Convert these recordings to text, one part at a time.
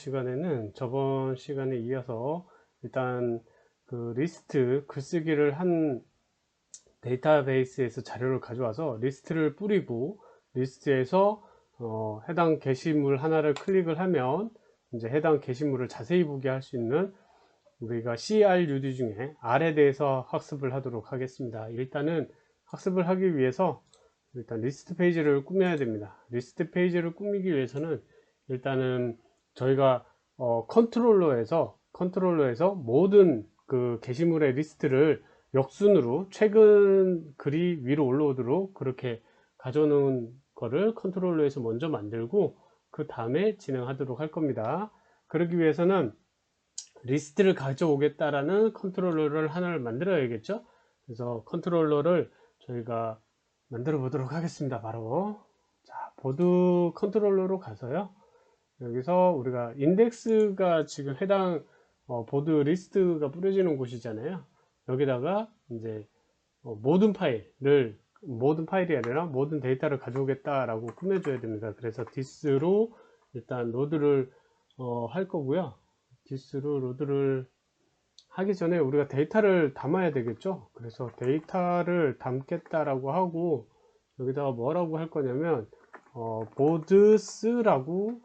시간에는 저번 시간에 이어서 일단 그 리스트 글쓰기를 한 데이터베이스에서 자료를 가져와서 리스트를 뿌리고 리스트에서 해당 게시물 하나를 클릭을 하면 이제 해당 게시물을 자세히 보게 할 수 있는 우리가 CRUD 중에 R에 대해서 학습을 하도록 하겠습니다. 일단은 학습을 하기 위해서 일단 리스트 페이지를 꾸며야 됩니다. 리스트 페이지를 꾸미기 위해서는 일단은 저희가 컨트롤러에서 모든 그 게시물의 리스트를 역순으로 최근 글이 위로 올라오도록 그렇게 가져오는 거를 컨트롤러에서 먼저 만들고 그 다음에 진행하도록 할 겁니다. 그러기 위해서는 리스트를 가져오겠다라는 컨트롤러를 하나를 만들어야겠죠. 그래서 컨트롤러를 저희가 만들어 보도록 하겠습니다. 바로 자, 보드 컨트롤러로 가서요. 여기서 우리가 인덱스가 지금 해당 보드 리스트가 뿌려지는 곳이잖아요. 여기다가 이제 모든 파일이 아니라 모든 데이터를 가져오겠다라고 꾸며줘야 됩니다. 그래서 this로 일단 로드를 할 거고요. this로 로드를 하기 전에 우리가 데이터를 담아야 되겠죠. 그래서 데이터를 담겠다라고 하고 여기다가 뭐라고 할 거냐면 보드스라고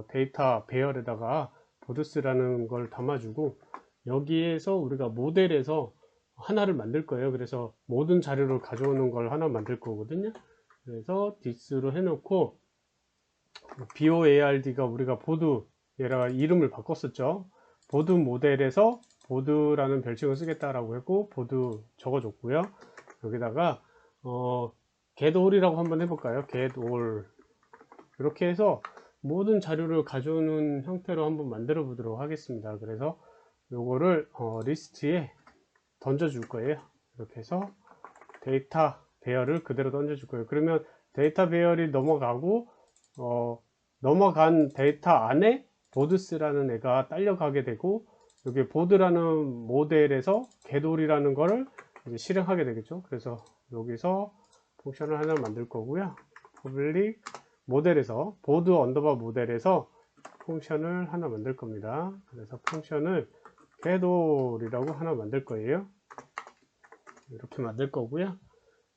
데이터 배열에다가 보드스라는 걸 담아주고 여기에서 우리가 모델에서 하나를 만들 거예요. 그래서 모든 자료를 가져오는 걸 하나 만들 거거든요. 그래서 this로 해놓고 BOARD가 우리가 보드 얘가 이름을 바꿨었죠. 보드 모델에서 보드라는 별칭을 쓰겠다라고 했고 보드 적어줬고요. 여기다가 getAll이라고 한번 해볼까요? getAll 이렇게 해서 모든 자료를 가져오는 형태로 한번 만들어 보도록 하겠습니다. 그래서 요거를 리스트에 던져 줄 거예요. 이렇게 해서 데이터 배열을 그대로 던져 줄 거예요. 그러면 데이터 배열이 넘어가고 넘어간 데이터 안에 보드스라는 애가 딸려가게 되고 여기 보드라는 모델에서 getAll이라는 거를 이제 실행하게 되겠죠. 그래서 여기서 펑션을 하나 만들 거고요. public 모델에서 보드 언더바 모델에서 펑션을 하나 만들 겁니다. 그래서 펑션을 getAll이라고 하나 만들 거예요. 이렇게 만들 거고요.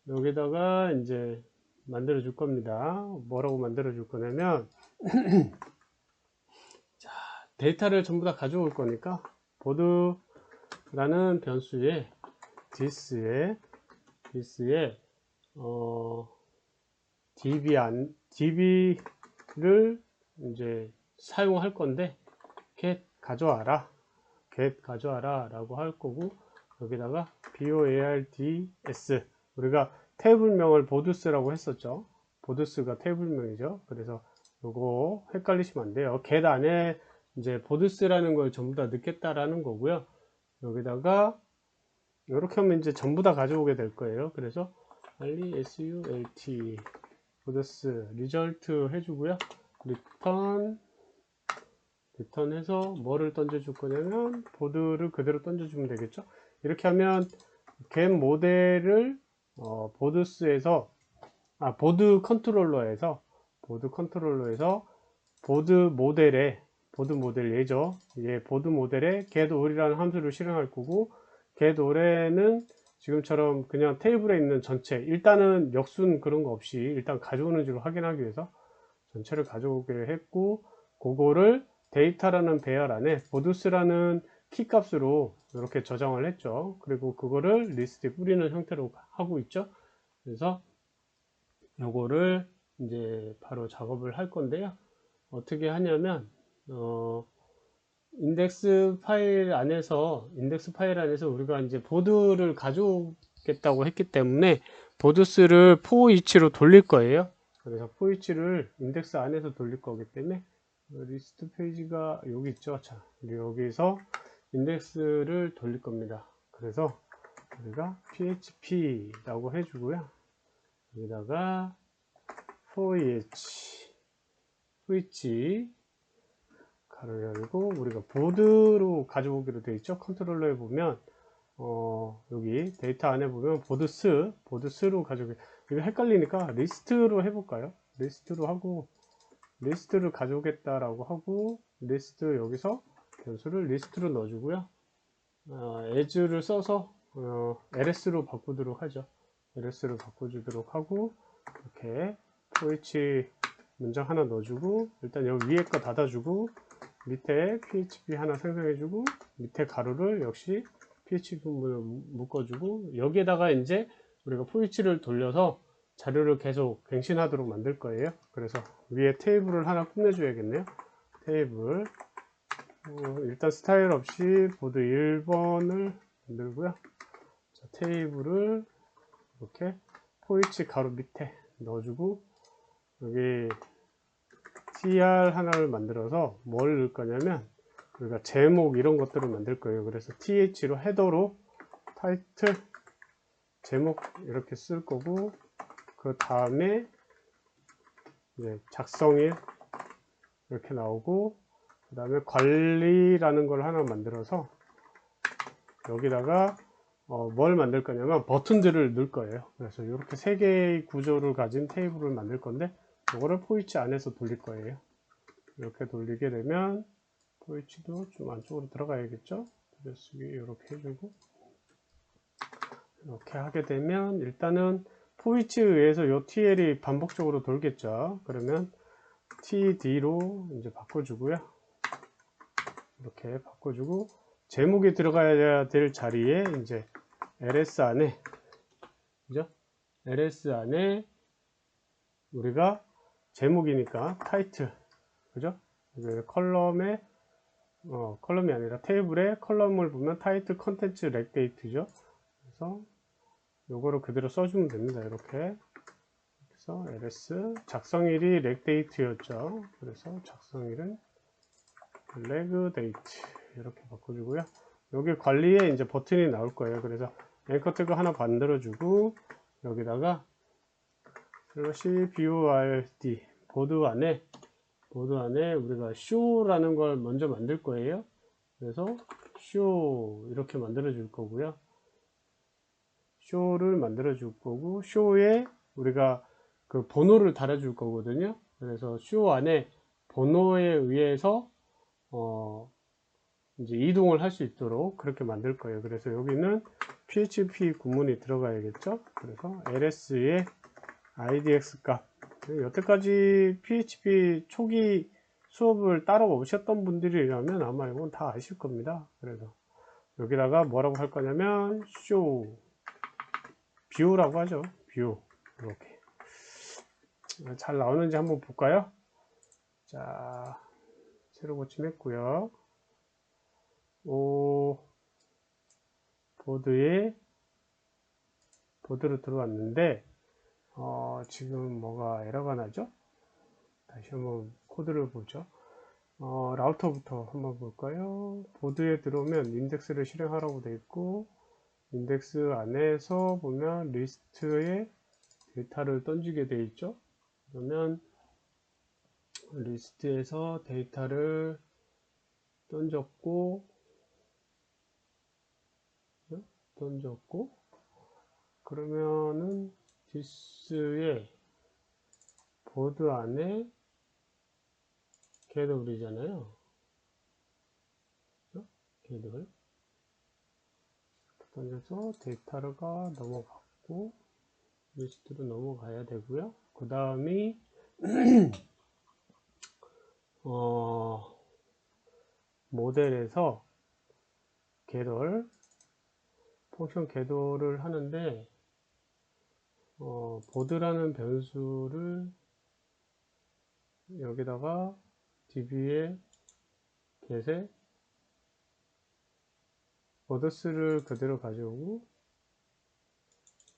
여기다가 이제 만들어 줄 겁니다. 뭐라고 만들어 줄 거냐면 자, 데이터를 전부 다 가져올 거니까 보드라는 변수에 this에 db를 이제 사용할 건데 get 가져와라 라고 할 거고 여기다가 boards 우리가 테이블명을 보드스라고 했었죠. 보드스가 테이블명이죠. 그래서 요거 헷갈리시면 안 돼요. get 안에 이제 보드스라는 걸 전부 다 넣겠다라는 거고요. 여기다가 이렇게 하면 이제 전부 다 가져오게 될 거예요. 그래서 sult 보드스 리절트 해주고요. 리턴 해서 뭐를 던져줄 거냐면 보드를 그대로 던져주면 되겠죠. 이렇게 하면 get 모델을 보드스에서 보드 컨트롤러에서 보드 모델 얘죠. 예, 보드 모델에 getAll이라는 함수를 실행할 거고 getAll에는 지금처럼 그냥 테이블에 있는 전체 일단은 역순 그런 거 없이 일단 가져오는지로 확인하기 위해서 전체를 가져오기로 했고 그거를 데이터라는 배열 안에 보드스라는 키 값으로 이렇게 저장을 했죠. 그리고 그거를 리스트에 뿌리는 형태로 하고 있죠. 그래서 요거를 이제 바로 작업을 할 건데요. 어떻게 하냐면 인덱스 파일 안에서 우리가 이제 보드를 가져오겠다고 했기 때문에 보드스를 for each로 돌릴 거예요. 그래서 for each를 인덱스 안에서 돌릴 거기 때문에 리스트 페이지가 여기 있죠. 자, 여기서 인덱스를 돌릴 겁니다. 그래서 우리가 php라고 해주고요. 여기다가 for each 가로 열고 우리가 보드로 가져오기로 되어 있죠. 컨트롤러에 보면 여기 데이터 안에 보면 보드스로 가져오기. 이거 헷갈리니까 리스트로 해볼까요? 리스트로 하고 리스트를 가져오겠다라고 하고 리스트 여기서 변수를 리스트로 넣어주고요. as를 써서 ls로 바꾸도록 하죠. ls로 바꿔주도록 하고, 이렇게 for 문장 하나 넣어주고, 일단 여기 위에 거 닫아주고, 밑에 php 하나 생성해주고, 밑에 가로를 역시 php 부분을 묶어주고, 여기에다가 이제 우리가 for를 돌려서 자료를 계속 갱신하도록 만들 거예요. 그래서 위에 테이블을 하나 꾸며줘야겠네요. 테이블. 일단 스타일 없이 보드 1번을 만들고요. 자, 테이블을 이렇게 포이치 가로 밑에 넣어주고, 여기 tr 하나를 만들어서 뭘 넣을 거냐면 우리가 제목 이런 것들을 만들 거예요. 그래서 th로 헤더로 타이틀 제목 이렇게 쓸 거고, 그 다음에 이제 작성일 이렇게 나오고, 그 다음에 관리라는 걸 하나 만들어서 여기다가 뭘 만들 거냐면 버튼들을 넣을 거예요. 그래서 이렇게 세 개의 구조를 가진 테이블을 만들 건데, 이거를 포이치 안에서 돌릴 거예요. 이렇게 돌리게 되면 포이치도 좀 안쪽으로 들어가야겠죠. 들여쓰기 이렇게 해주고, 이렇게 하게 되면 일단은 포이치에 의해서 이 TL이 반복적으로 돌겠죠. 그러면 TD로 이제 바꿔주고요. 이렇게 바꿔주고, 제목이 들어가야 될 자리에 이제 ls 안에, 그죠? ls 안에 우리가 제목이니까 타이틀, 그죠? 컬럼에 컬럼이 아니라 테이블에 컬럼을 보면 타이틀 컨텐츠 렉데이트죠. 그래서 요거를 그대로 써주면 됩니다. 이렇게. 그래서 ls 작성일이 렉데이트였죠. 그래서 작성일은 렉데이트 이렇게 바꿔주고요. 여기 관리에 이제 버튼이 나올 거예요. 그래서 앵커 태그 하나 만들어주고, 여기다가 슬래시 bord 보드 안에 우리가 show라는 걸 먼저 만들 거예요. 그래서 show 이렇게 만들어 줄 거고요. show를 만들어 줄 거고, show에 우리가 그 번호를 달아 줄 거거든요. 그래서 show 안에 번호에 의해서 이제 이동을 할 수 있도록 그렇게 만들 거예요. 그래서 여기는 php 구문이 들어가야겠죠. 그래서 ls의 idx 값, 여태까지 PHP 초기 수업을 따라오셨던 분들이라면 아마 이건 다 아실 겁니다. 그래서 여기다가 뭐라고 할 거냐면 show view라고 하죠. view. 이렇게 잘 나오는지 한번 볼까요? 자, 새로 고침했고요. 보드로 들어왔는데 지금 뭐가 에러가 나죠? 다시 한번 코드를 보죠. 라우터부터 한번 볼까요? 보드에 들어오면 인덱스를 실행하라고 되어 있고, 인덱스 안에서 보면 리스트에 데이터를 던지게 되어 있죠. 그러면 리스트에서 데이터를 던졌고 그러면은 this의 보드 안에 겟울이잖아요. 겟울 던져서 데이터가 넘어갔고 리스트로 넘어가야 되고요. 그 다음이 모델에서 겟올 펑션 겟올을 하는데, 보드라는 변수를 여기다가 db에 get에 보드스를 그대로 가져오고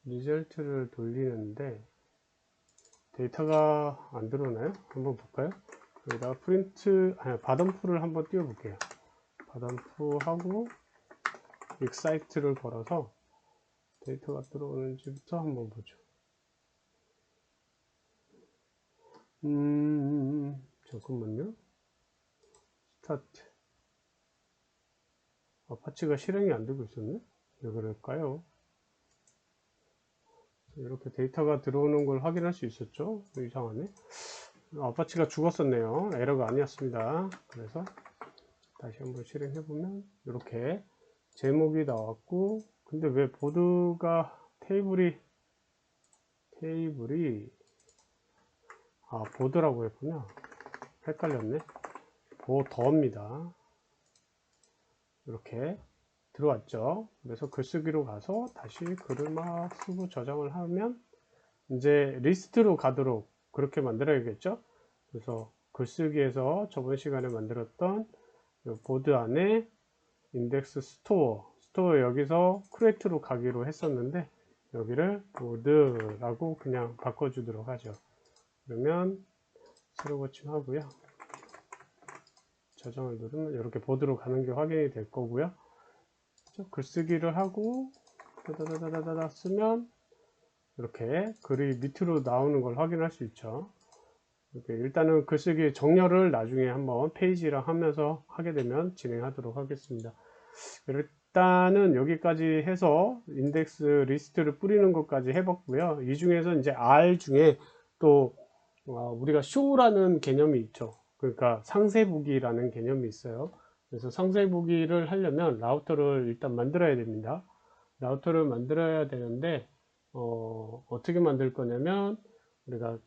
리절트를 돌리는데 데이터가 안 들어오나요? 한번 볼까요? 여기다가 프린트, 바덤프를 한번 띄워 볼게요. 바덤프 하고 excite를 걸어서 데이터가 들어오는지부터 한번 보죠. 잠깐만요. 스타트. 아파치가 실행이 안 되고 있었네? 왜 그럴까요? 이렇게 데이터가 들어오는 걸 확인할 수 있었죠? 이상하네. 아파치가 죽었었네요. 에러가 아니었습니다. 그래서 다시 한번 실행해 보면 이렇게 제목이 나왔고, 근데 왜 보드가 테이블이 보드라고 했구나. 헷갈렸네. 보더입니다. 이렇게 들어왔죠. 그래서 글쓰기로 가서 다시 글을 막 쓰고 저장을 하면 이제 리스트로 가도록 그렇게 만들어야겠죠. 그래서 글쓰기에서 저번 시간에 만들었던 보드 안에 인덱스 스토어 여기서 크리에이트로 가기로 했었는데, 여기를 보드라고 그냥 바꿔주도록 하죠. 그러면 새로 고침하고요. 저장을 누르면 이렇게 보드로 가는 게 확인이 될 거고요. 글쓰기를 하고 다다다다다 쓰면 이렇게 글이 밑으로 나오는 걸 확인할 수 있죠. 이렇게 일단은 글쓰기 정렬을 나중에 한번 페이지랑 하면서 하게 되면 진행하도록 하겠습니다. 일단은 여기까지 해서 인덱스 리스트를 뿌리는 것까지 해봤고요. 이 중에서 이제 R 중에 또 우리가 show라는 개념이 있죠. 그러니까 상세보기라는 개념이 있어요. 그래서 상세보기를 하려면 라우터를 일단 만들어야 됩니다. 라우터를 만들어야 되는데 어떻게 만들 거냐면, 우리가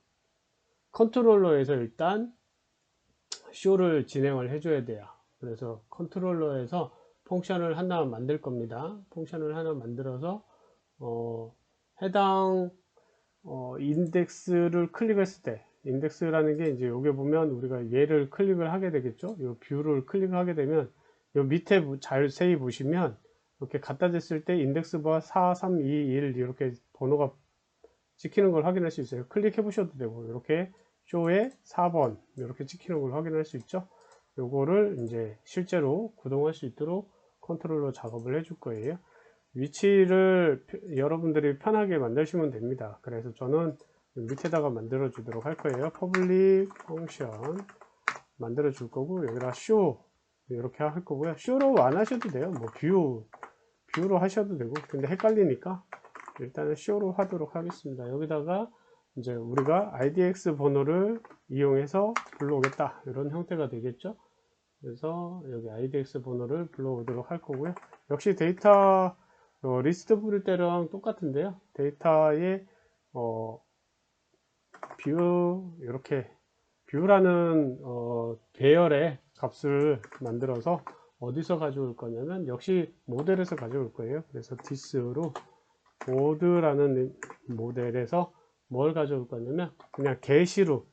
컨트롤러에서 일단 show를 진행을 해줘야 돼요. 그래서 컨트롤러에서 펑션을 하나 만들 겁니다. 펑션을 하나 만들어서 해당 인덱스를 클릭했을 때, 인덱스라는 게 이제 여기 보면 우리가 얘를 클릭을 하게 되겠죠. 이 뷰를 클릭하게 되면 이 밑에 자세히 보시면 이렇게 갖다 댔을 때 인덱스바 4, 3, 2, 1 이렇게 번호가 찍히는 걸 확인할 수 있어요. 클릭해 보셔도 되고, 이렇게 쇼에 4번 이렇게 찍히는 걸 확인할 수 있죠. 요거를 이제 실제로 구동할 수 있도록 컨트롤러 작업을 해줄 거예요. 위치를 여러분들이 편하게 만드시면 됩니다. 그래서 저는 밑에다가 만들어 주도록 할 거예요. public function 만들어 줄 거고, 여기다 show 이렇게 할 거고요. show로 안 하셔도 돼요. 뭐 뷰로 하셔도 되고, 근데 헷갈리니까 일단은 show로 하도록 하겠습니다. 여기다가 이제 우리가 IDX 번호를 이용해서 불러오겠다, 이런 형태가 되겠죠. 그래서 여기 IDX 번호를 불러오도록 할 거고요. 역시 데이터 리스트 부를 때랑 똑같은데요. 데이터에 뷰, 이렇게 뷰라는 배열의 값을 만들어서 어디서 가져올 거냐면 역시 모델에서 가져올 거예요. 그래서 this로 보드라는 모델에서 뭘 가져올 거냐면 그냥 get으로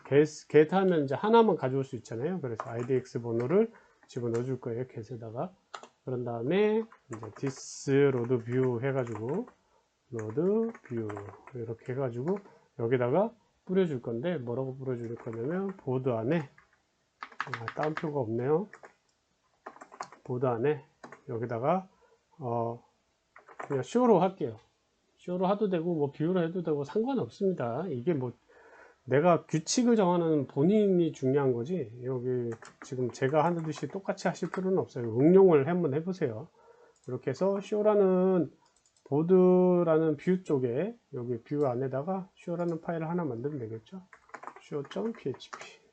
get 하면 이제 하나만 가져올 수 있잖아요. 그래서 IDX 번호를 집어넣어 줄 거예요. get에다가. 그런 다음에 이제 this load view 해가지고 load view 이렇게 해가지고 여기다가 뿌려줄 건데, 뭐라고 뿌려줄 거냐면 보드 안에 따옴표가 없네요. 보드 안에 여기다가 그냥 show로 할게요. show로 해도 되고 뭐 뷰로 해도 되고 상관없습니다. 이게 뭐 내가 규칙을 정하는 본인이 중요한 거지, 여기 지금 제가 하듯이 똑같이 하실 필요는 없어요. 응용을 한번 해보세요. 이렇게 해서 show라는 보드라는 뷰 쪽에, 여기 뷰 안에다가 show라는 파일을 하나 만들면 되겠죠. show.php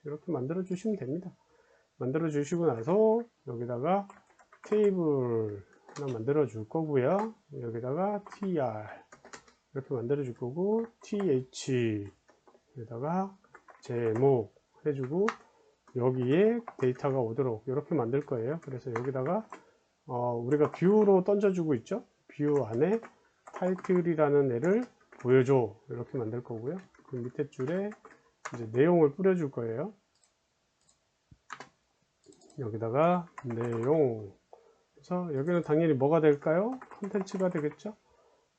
이렇게 만들어 주시면 됩니다. 만들어 주시고 나서 여기다가 테이블 하나 만들어 줄 거고요. 여기다가 tr 이렇게 만들어 줄 거고, th 여기다가 제목 해주고 여기에 데이터가 오도록 이렇게 만들 거예요. 그래서 여기다가 우리가 뷰로 던져주고 있죠. 뷰 안에 타이틀이라는 애를 보여줘 이렇게 만들 거고요. 그 밑에 줄에 이제 내용을 뿌려줄 거예요. 여기다가 내용. 그래서 여기는 당연히 뭐가 될까요? 컨텐츠가 되겠죠.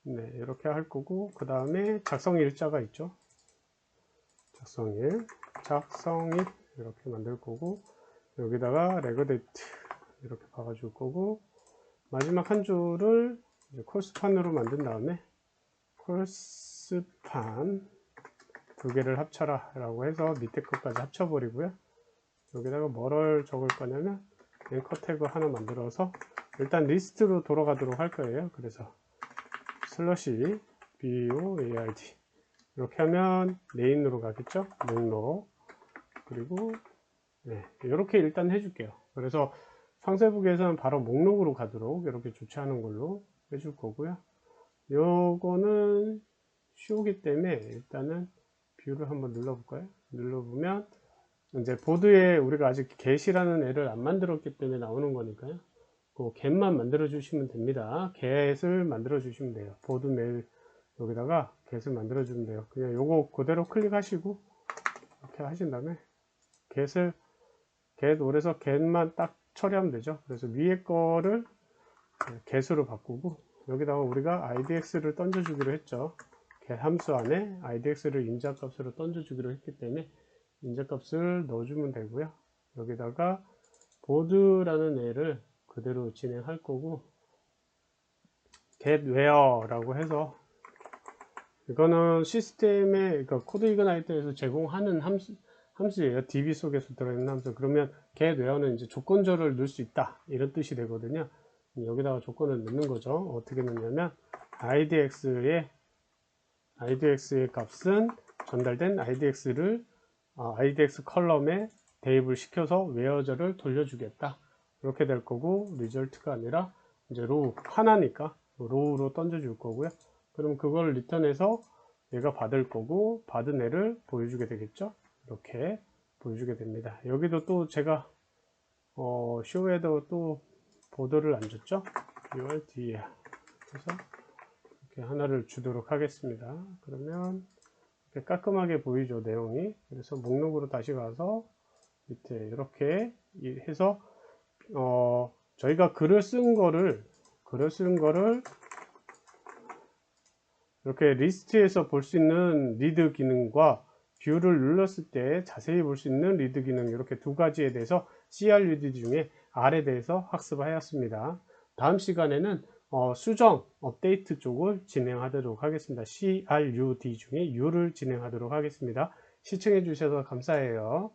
네, 이렇게 할 거고, 그 다음에 작성 일자가 있죠. 작성일 이렇게 만들 거고, 여기다가 레그데이트 이렇게 박아줄 거고, 마지막 한 줄을 이제 콜스판으로 만든 다음에 콜스판 두 개를 합쳐라 라고 해서 밑에 것까지 합쳐 버리고요. 여기다가 뭐를 적을 거냐면 앵커 태그 하나 만들어서 일단 리스트로 돌아가도록 할 거예요. 그래서 /board 이렇게 하면 메인으로 가겠죠. 목록 그리고 이렇게 일단 해줄게요. 그래서 상세부기에서는 바로 목록으로 가도록 이렇게 조치하는 걸로 해줄 거고요. 요거는 쉬우기 때문에 일단은 뷰를 한번 눌러볼까요? 눌러보면 이제 보드에 우리가 아직 get이라는 애를 안 만들었기 때문에 나오는 거니까요. 그 get만 만들어 주시면 됩니다. get을 만들어 주시면 돼요. 보드 메일 여기다가 get을 만들어 주면 돼요. 그냥 요거 그대로 클릭하시고 이렇게 하신 다음에 get을 get 올해서 get만 딱 처리하면 되죠. 그래서 위에 거를 get으로 바꾸고 여기다가 우리가 idx를 던져 주기로 했죠. get 함수 안에 idx를 인자값으로 던져 주기로 했기 때문에 인자값을 넣어주면 되고요. 여기다가 보드라는 애를 그대로 진행할 거고 get where라고 해서 이거는 시스템의 그러니까 코드 이그나이터에서 제공하는 함수예요. DB 속에서 들어있는 함수. 그러면 get where는 이제 조건절을 넣을 수 있다 이런 뜻이 되거든요. 여기다가 조건을 넣는 거죠. 어떻게 넣냐면 idx의 값은 전달된 idx를 idx 컬럼에 대입을 시켜서 where절을 돌려주겠다. 이렇게 될 거고 result가 아니라 이제 로우 하나니까 로우로 던져줄 거고요. 그럼 그걸 리턴해서 얘가 받을 거고 받은 애를 보여주게 되겠죠. 이렇게 보여주게 됩니다. 여기도 또 제가 쇼에도 또 보드를 안 줬죠. 이걸 뒤에 그래서 이렇게 하나를 주도록 하겠습니다. 그러면 이렇게 깔끔하게 보이죠, 내용이. 그래서 목록으로 다시 가서 밑에 이렇게 해서 저희가 글을 쓴 거를 이렇게 리스트에서 볼 수 있는 리드 기능과 뷰를 눌렀을 때 자세히 볼 수 있는 리드 기능 이렇게 두 가지에 대해서 CRUD 중에 R에 대해서 학습하였습니다. 다음 시간에는 수정, 업데이트 쪽을 진행하도록 하겠습니다. CRUD 중에 U를 진행하도록 하겠습니다. 시청해 주셔서 감사해요.